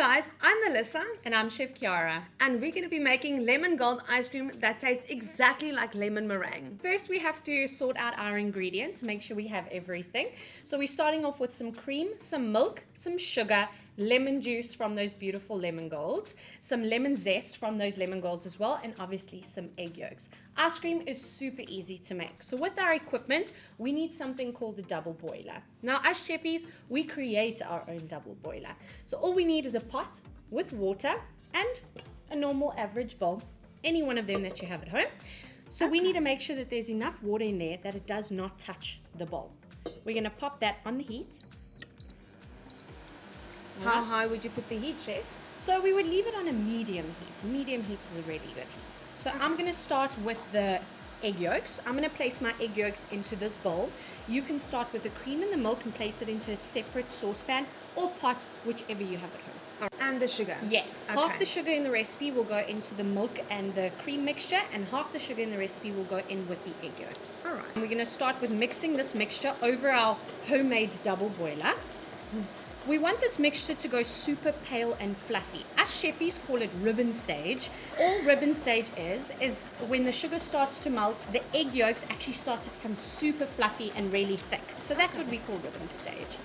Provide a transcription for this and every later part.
guys, I'm Melissa And I'm Chef Kiara. and we're going to be making lemon gold ice cream that tastes exactly like lemon meringue. First, we have to sort out our ingredients, make sure we have everything. So we're starting off with some cream, some milk, some sugar, lemon juice from those beautiful lemon golds, some lemon zest from those lemon golds as well, and obviously some egg yolks. Ice cream is super easy to make. So with our equipment, we need something called a double boiler. Now, as chefs, we create our own double boiler. So all we need is a pot with water and a normal average bowl, any one of them that you have at home. So we need to make sure that there's enough water in there that it does not touch the bowl. We're going to pop that on the heat. How high would you put the heat, chef? So we would leave it on a medium heat. Medium heat is a really good heat. So I'm going to start with the egg yolks. I'm going to place my egg yolks into this bowl. You can start with the cream and the milk and place it into a separate saucepan or pot, whichever you have at home. And the sugar? Yes, Okay. half the sugar in the recipe will go into the milk and the cream mixture, and half the sugar in the recipe will go in with the egg yolks. All right. We're going to start with mixing this mixture over our homemade double boiler. We want this mixture to go super pale and fluffy. Us chefs call it ribbon stage. All ribbon stage is when the sugar starts to melt, the egg yolks actually start to become super fluffy and really thick. So that's what we call ribbon stage.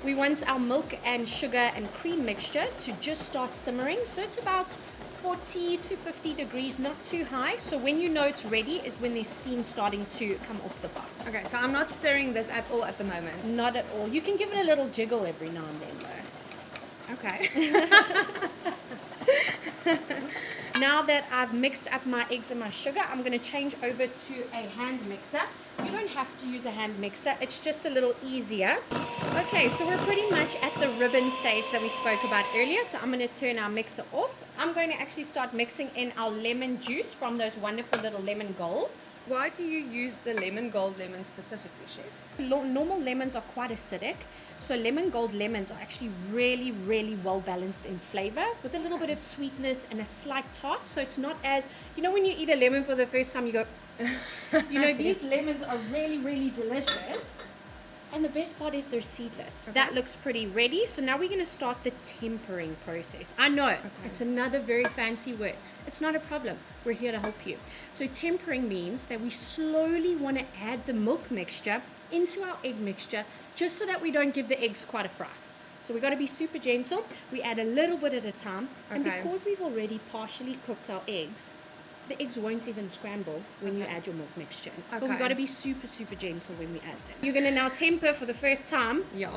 We want our milk and sugar and cream mixture to just start simmering. So it's about 40 to 50 degrees, not too high. So when you know it's ready is when there's steam starting to come off the pot. Okay, so I'm not stirring this at all at the moment. Not at all. You can give it a little jiggle every now and then though. Okay. Now that I've mixed up my eggs and my sugar, I'm going to change over to a hand mixer. You don't have to use a hand mixer, it's just a little easier. Okay, so we're pretty much at the ribbon stage that we spoke about earlier. So I'm going to turn our mixer off. I'm going to actually start mixing in our lemon juice from those wonderful little lemon golds. Why do you use the lemon gold lemon specifically, chef? Normal lemons are quite acidic, so lemon gold lemons are actually really, really well balanced in flavor with a little bit of sweetness and a slight tart. So it's not as, you know, when you eat a lemon for the first time, you go, you know, these lemons are really, really delicious. And the best part is they're seedless. Okay. That looks pretty ready. So now we're going to start the tempering process. I know, it's another very fancy word. It's not a problem. We're here to help you. So tempering means that we slowly want to add the milk mixture into our egg mixture just so that we don't give the eggs quite a fright. So we've got to be super gentle. We add a little bit at a time. And Okay. because we've already partially cooked our eggs, the eggs won't even scramble when you add your milk mixture. But we've Okay. got to be super, super gentle when we add them. You're going to now temper for the first time. Yeah.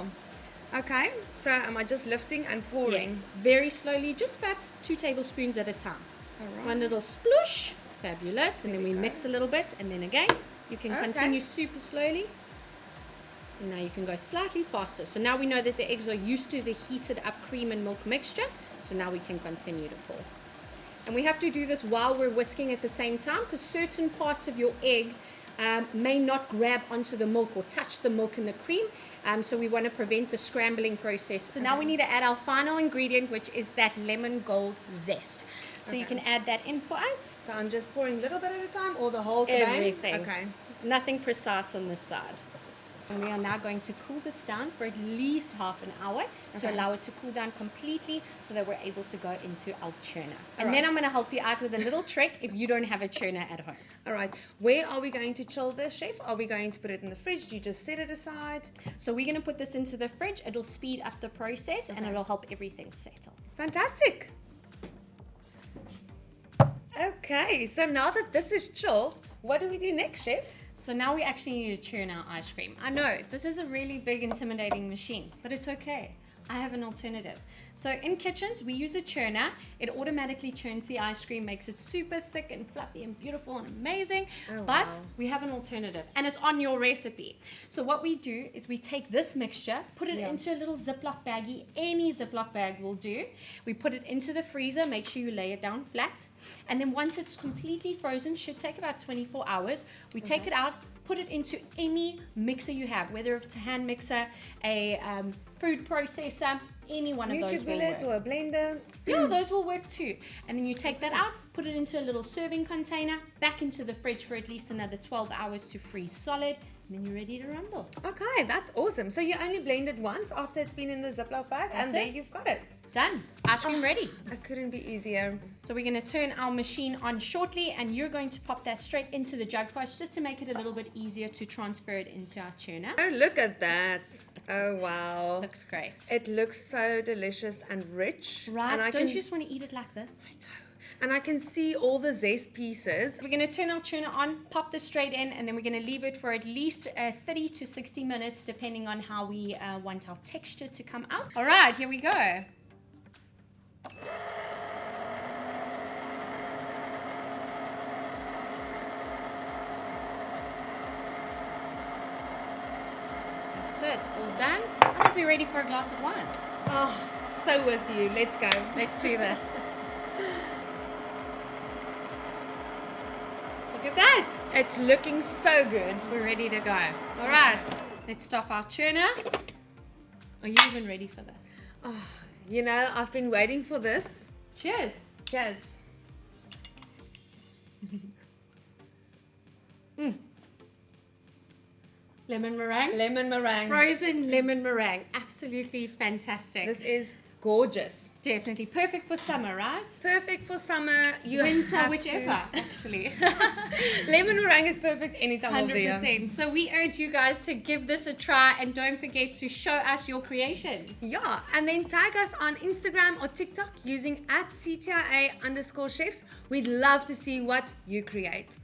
Okay, so am I just lifting and pouring? Yes, very slowly, just about 2 tablespoons at a time. All right. One little sploosh, fabulous, and There then we we go. mix a little bit, and then again, you can Okay. continue super slowly. And now you can go slightly faster. So now we know that the eggs are used to the heated up cream and milk mixture, so now we can continue to pour. And we have to do this while we're whisking at the same time, because certain parts of your egg may not grab onto the milk or touch the milk and the cream. So we want to prevent the scrambling process. So now we need to add our final ingredient, which is that lemon gold zest. So you Okay. can add that in for us. So I'm just pouring a little bit at a time or the whole thing? Everything. Okay. Nothing precise on this side. And we are now going to cool this down for at least half an hour to Okay. allow it to cool down completely so that we're able to go into our churner. And Alright. then I'm going to help you out with a little trick if you don't have a churner at home. All right. Where are we going to chill this, chef? Are we going to put it in the fridge? Do you just set it aside? So we're going to put this into the fridge. It'll speed up the process and it'll help everything settle. Fantastic. Okay, so now that this is chilled, what do we do next, chef? So now we actually need to churn our ice cream. I know, this is a really big, intimidating machine, but it's okay. I have an alternative. So in kitchens, we use a churner. It automatically churns the ice cream, makes it super thick and fluffy and beautiful and amazing. Oh, But wow. we have an alternative, and it's on your recipe. So what we do is we take this mixture, put it Yeah. into a little Ziploc baggie. Any Ziploc bag will do. We put it into the freezer. Make sure you lay it down flat. And then once it's completely frozen, should take about 24 hours, we take it out, put it into any mixer you have, whether it's a hand mixer, a food processor, any one of those will work. or a blender. Yeah, those will work too. And then you take that out, put it into a little serving container, back into the fridge for at least another 12 hours to freeze solid, and then you're ready to rumble. Okay, that's awesome. So you only blend it once after it's been in the Ziploc bag, and That's there it. you've got it. Done. Ice cream ready. It couldn't be easier. So we're going to turn our machine on shortly, and you're going to pop that straight into the jug for us just to make it a little bit easier to transfer it into our tuner. Oh, look at that. Oh, wow. Looks great. It looks so delicious and rich. Right, And don't you just want to eat it like this? And I can see all the zest pieces. We're going to turn our tuner on, pop this straight in, and then we're going to leave it for at least 30 to 60 minutes, depending on how we want our texture to come out. All right, here we go. That's it, all done. I think we're ready for a glass of wine. Oh, so with you. Let's go. Let's do this. Look at that. It's looking so good. We're ready to go. All right, let's stop our tuner. Are you even ready for this? Oh, you know, I've been waiting for this. Cheers. Cheers. Lemon meringue. Lemon meringue. Frozen lemon meringue. Absolutely fantastic. This is gorgeous. Definitely perfect for summer, right? Perfect for summer. You Winter, have whichever, actually. Lemon meringue is perfect any time of the year. 100%. So we urge you guys to give this a try, and don't forget to show us your creations. Yeah, and then tag us on Instagram or TikTok using @CTIA_chefs. We'd love to see what you create.